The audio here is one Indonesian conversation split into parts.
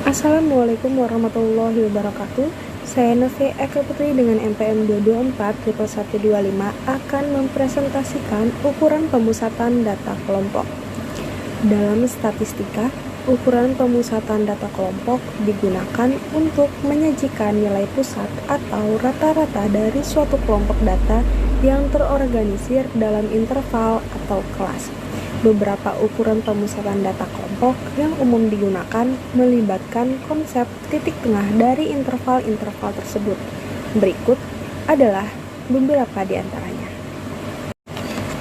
Assalamualaikum warahmatullahi wabarakatuh. Saya Novi Eka Putri dengan NPM 224-11125 akan mempresentasikan ukuran pemusatan data kelompok. Dalam statistika, ukuran pemusatan data kelompok digunakan untuk menyajikan nilai pusat atau rata-rata dari suatu kelompok data yang terorganisir dalam interval atau kelas. Beberapa ukuran pemusatan data kelompok yang umum digunakan melibatkan konsep titik tengah dari interval-interval tersebut. Berikut adalah beberapa di antaranya.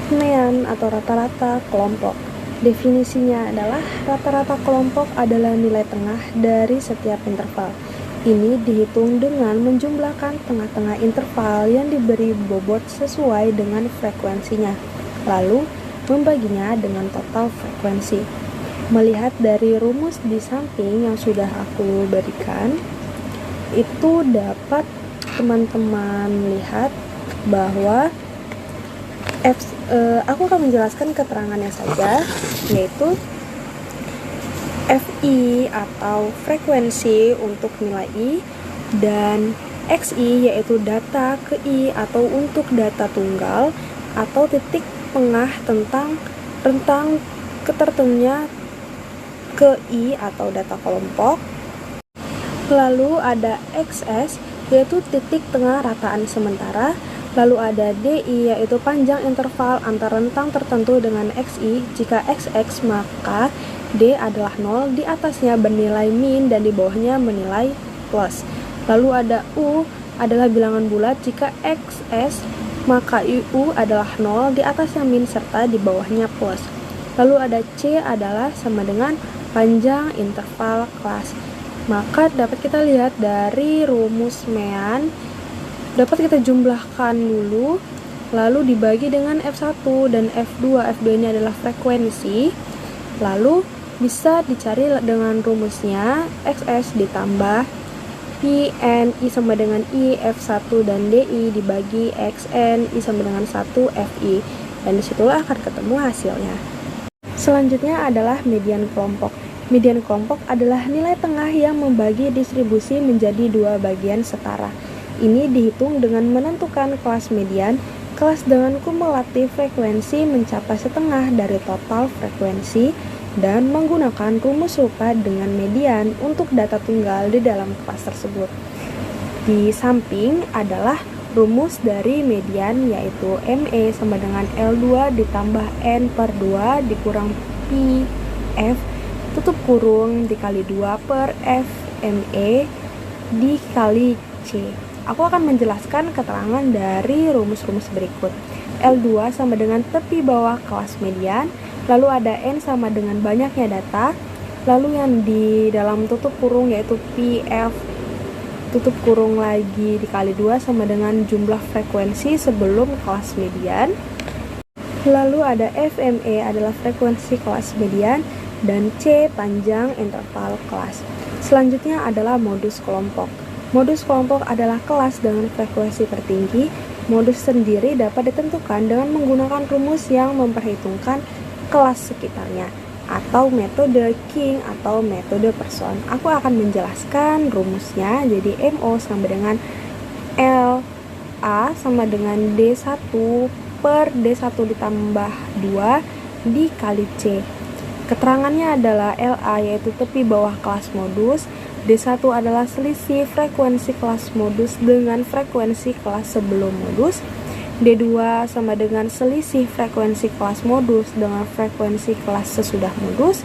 Mean atau rata-rata kelompok. Definisinya adalah rata-rata kelompok adalah nilai tengah dari setiap interval. Ini dihitung dengan menjumlahkan tengah-tengah interval yang diberi bobot sesuai dengan frekuensinya, lalu membaginya dengan total frekuensi. Melihat dari rumus di samping yang sudah aku berikan, itu dapat teman-teman lihat bahwa aku akan menjelaskan keterangannya saja, yaitu Fi atau frekuensi untuk nilai I dan Xi yaitu data ke I atau untuk data tunggal atau titik tengah tentang rentang ketertentunya ke I atau data kelompok. Lalu ada XS yaitu titik tengah rataan sementara. Lalu ada DI yaitu panjang interval antar rentang tertentu dengan XI. Jika XX maka D adalah 0, di atasnya bernilai min dan di bawahnya bernilai plus. Lalu ada U adalah bilangan bulat. Jika XS maka U adalah 0, di atasnya min serta di bawahnya plus. Lalu ada C adalah sama dengan panjang interval kelas. Maka dapat kita lihat dari rumus Mean, dapat kita jumlahkan dulu, lalu dibagi dengan F1 dan F2. F2 ini adalah frekuensi. Lalu bisa dicari dengan rumusnya XS ditambah Pn I sama dengan I F1 dan DI dibagi Xn I sama dengan 1 Fi, dan disitulah akan ketemu hasilnya. Selanjutnya adalah median kelompok. Median kelompok adalah nilai tengah yang membagi distribusi menjadi dua bagian setara. Ini dihitung dengan menentukan kelas median. Kelas dengan kumulatif frekuensi mencapai setengah dari total frekuensi dan menggunakan rumus serupa dengan median untuk data tunggal di dalam kelas tersebut. Di samping adalah rumus dari median, yaitu ME sama dengan L2 ditambah N per 2 dikurang Pi F tutup kurung dikali 2 per F ME dikali C. Aku akan menjelaskan keterangan dari rumus-rumus berikut. L2 sama dengan tepi bawah kelas median, lalu ada N sama dengan banyaknya data, lalu yang di dalam tutup kurung yaitu PF tutup kurung lagi dikali 2 sama dengan jumlah frekuensi sebelum kelas median. Lalu ada FME adalah frekuensi kelas median dan C panjang interval kelas. Selanjutnya adalah modus kelompok. Modus kelompok adalah kelas dengan frekuensi tertinggi. Modus sendiri dapat ditentukan dengan menggunakan rumus yang memperhitungkan kelas sekitarnya atau metode King atau metode person. Aku akan menjelaskan rumusnya. Jadi MO sama dengan LA sama dengan D1 per D1 ditambah 2 dikali C. Keterangannya adalah LA yaitu tepi bawah kelas modus, D1 adalah selisih frekuensi kelas modus dengan frekuensi kelas sebelum modus, D2 sama dengan selisih frekuensi kelas modus dengan frekuensi kelas sesudah modus,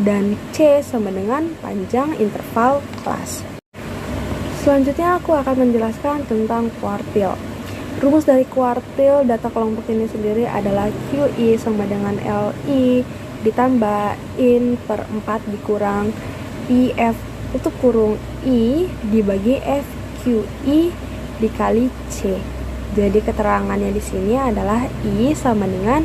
dan C sama dengan panjang interval kelas. Selanjutnya aku akan menjelaskan tentang kuartil. Rumus dari kuartil data kelompok ini sendiri adalah QI sama dengan LI ditambah IN per 4 dikurang IF tutup kurung I dibagi FQI dikali C. Jadi keterangannya di sini adalah I sama dengan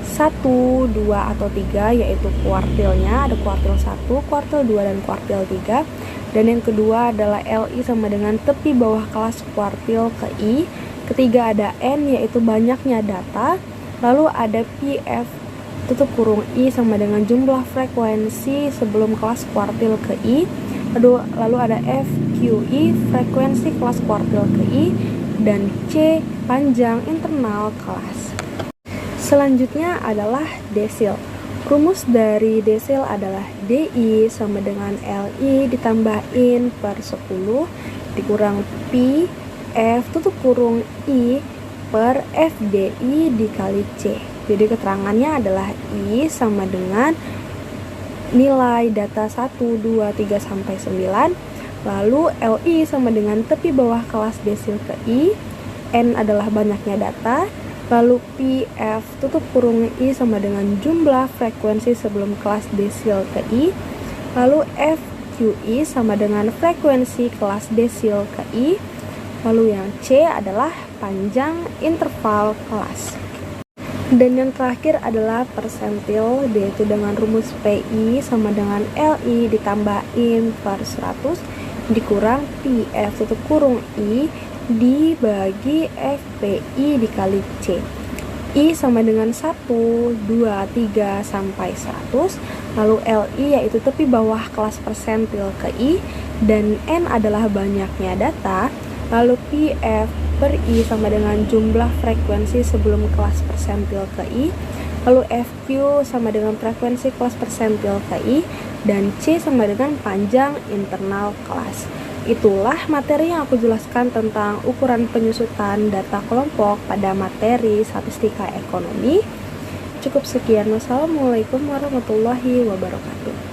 1, 2, atau 3, yaitu kuartilnya. Ada kuartil 1, kuartil 2, dan kuartil 3. Dan yang kedua adalah LI sama dengan tepi bawah kelas kuartil ke I. Ketiga ada N, yaitu banyaknya data. Lalu ada PF tutup kurung I sama dengan jumlah frekuensi sebelum kelas kuartil ke I. lalu ada F, Q, I, frekuensi kelas kuartil ke I, dan C, panjang internal kelas. Selanjutnya adalah desil. Rumus dari desil adalah DI sama dengan LI ditambahin per 10 dikurang Pi F tutup kurung I per FDI dikali C. Jadi keterangannya adalah I sama dengan nilai data 1, 2, 3, sampai 9. Lalu LI sama dengan tepi bawah kelas desil ke I. N adalah banyaknya data. Lalu Pi F tutup kurung I sama dengan jumlah frekuensi sebelum kelas desil ke I. Lalu F Q I sama dengan frekuensi kelas desil ke I. Lalu yang C adalah panjang interval kelas. Dan yang terakhir adalah persentil, yaitu dengan rumus PI sama dengan LI ditambahin per 100 dikurang Pi F tutup kurung I dibagi FPI dikali C. I sama dengan 1, 2, 3, sampai 100. Lalu LI yaitu tepi bawah kelas persentil ke I, dan N adalah banyaknya data. Lalu Pi F per I sama dengan jumlah frekuensi sebelum kelas persentil ke I. Lalu FQ sama dengan frekuensi kelas persentil ke I, dan C sama dengan panjang internal kelas. Itulah materi yang aku jelaskan tentang ukuran penyusutan data kelompok pada materi statistika ekonomi. Cukup sekian. Wassalamualaikum warahmatullahi wabarakatuh.